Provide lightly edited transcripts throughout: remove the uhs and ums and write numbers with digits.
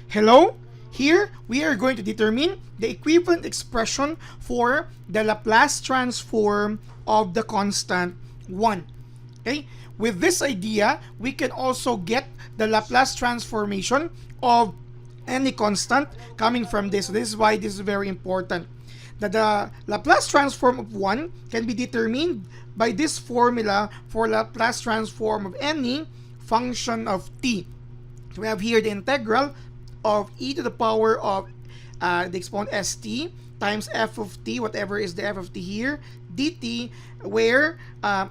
Hello? Here, we are going to determine the equivalent expression for the Laplace transform of the constant 1. Okay? With this idea, we can also get the Laplace transformation of any constant coming from this. So this is why this is very important. That the Laplace transform of 1 can be determined by this formula for Laplace transform of any function of t. So we have here the integral of e to the power of the exponent st times f of t, whatever is the f of t here, dt, where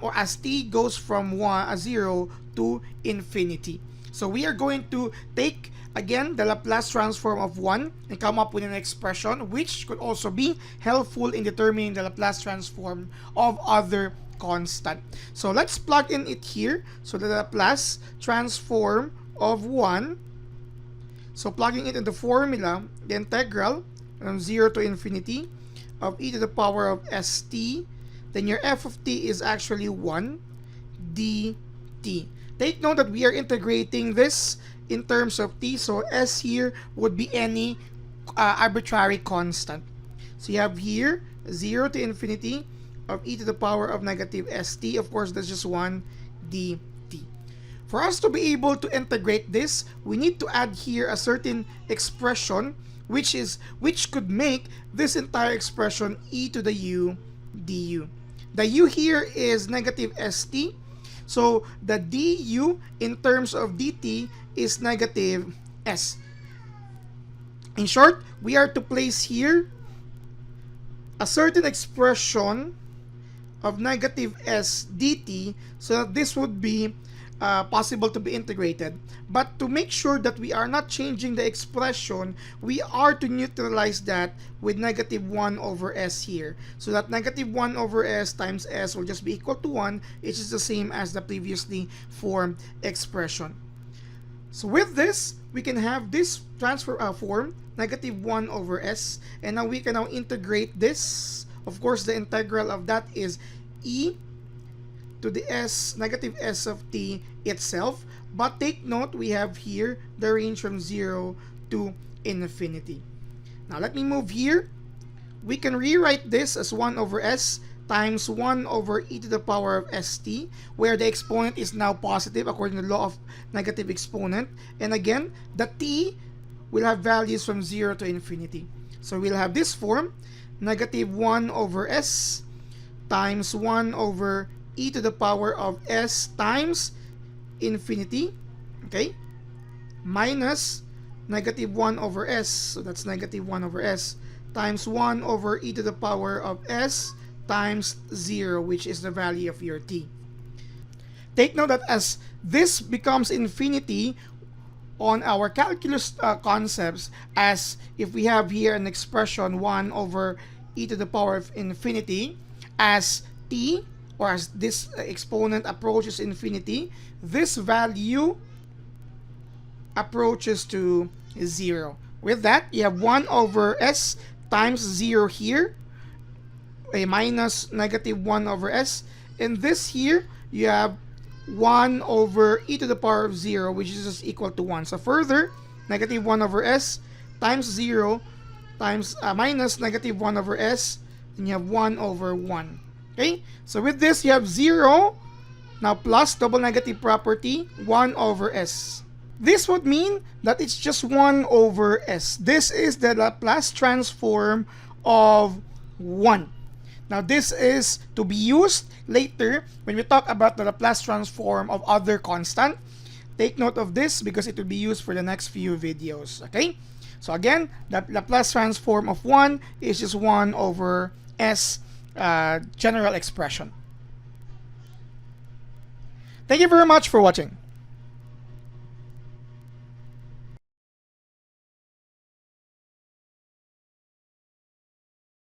or as t goes from 0 to infinity. So we are going to take again the Laplace transform of 1 and come up with an expression which could also be helpful in determining the Laplace transform of other constant. So let's plug in it here. So the Laplace transform of 1, so plugging it in the formula, the integral from 0 to infinity of e to the power of st, then your f of t is actually 1 dt. Take note that we are integrating this in terms of t, so s here would be any arbitrary constant. So you have here 0 to infinity of e to the power of negative st. Of course, that's just 1 dt. For us to be able to integrate this, we need to add here a certain expression which could make this entire expression e to the u du. The u here is negative st, so the du in terms of dt is negative s. In short, we are to place here a certain expression of negative s dt so that this would be possible to be integrated. But to make sure that we are not changing the expression, we are to neutralize that with negative 1 over s here. So that negative 1 over s times s will just be equal to 1, which is the same as the previously formed expression. So with this, we can have this form, negative 1 over s, and now we can now integrate this. Of course, the integral of that is e to the s, negative s of t itself. But take note, we have here the range from 0 to infinity. Now let me move here. We can rewrite this as 1 over s times 1 over e to the power of st, where the exponent is now positive according to the law of negative exponent. And again, the t will have values from 0 to infinity. So we'll have this form, negative 1 over s times 1 over e to the power of s times infinity, okay, minus negative 1 over s, so that's negative 1 over s, times 1 over e to the power of s times 0, which is the value of your t. Take note that as this becomes infinity on our calculus concepts, as if we have here an expression 1 over e to the power of infinity, as t, or as this exponent approaches infinity, this value approaches to 0. With that, you have 1 over s times 0 here, a minus negative 1 over s, and this here, you have 1 over e to the power of 0, which is just equal to 1. So further, negative 1 over s times 0 times minus negative 1 over s, then you have 1 over 1. Okay, so with this, you have 0, now plus double negative property, 1 over s. This would mean that it's just 1 over s. This is the Laplace transform of 1. Now this is to be used later when we talk about the Laplace transform of other constant. Take note of this because it will be used for the next few videos. Okay, so again, the Laplace transform of 1 is just 1 over s, general expression. Thank you very much for watching.